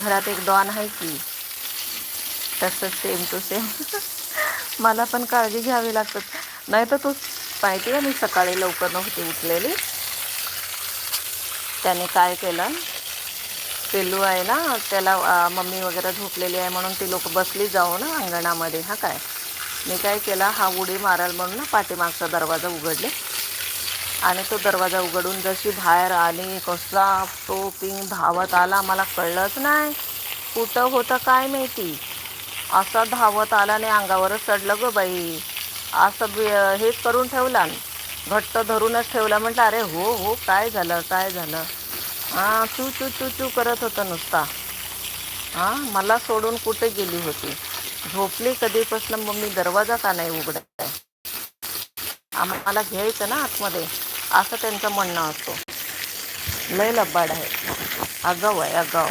घरात एक डॉन आहे की तसंच सेम टू सेम. मला पण काळजी घ्यावी लागतात. नाही तर तू माहिती आहे मी सकाळी लवकर नव्हती उठलेली. त्याने काय केलं, पिल्लू आहे ना त्याला मम्मी वगैरे झोपलेली आहे म्हणून ती लोक बसली जाऊन अंगणामध्ये. हा काय मी काय केला, हा उडी माराल म्हणून ना पाठीमागचा दरवाजा उघडले आणि तो दरवाजा उघडून जशी बाहेर आली कसला तो पिंग धावत आला. मला कळलंच नाही कुठं होतं काय माहिती. असा धावत आला आणि अंगावरच चढलं ग बाई. असं हेच करून ठेवला, घट्ट धरूनच ठेवला. म्हटलं अरे हो हो काय झालं काय झालं. हां चू चू चू चू करत होता नुसता. हां मला सोडून कुठे गेली होती. झोपली कधीपासून मम्मी दरवाजा का नाही उघडत आहे, आम्हाला घ्यायचं ना आतमध्ये, असं त्यांचं म्हणणं असतो. लय लबाड आहे, आगाऊ आहे आगाऊ.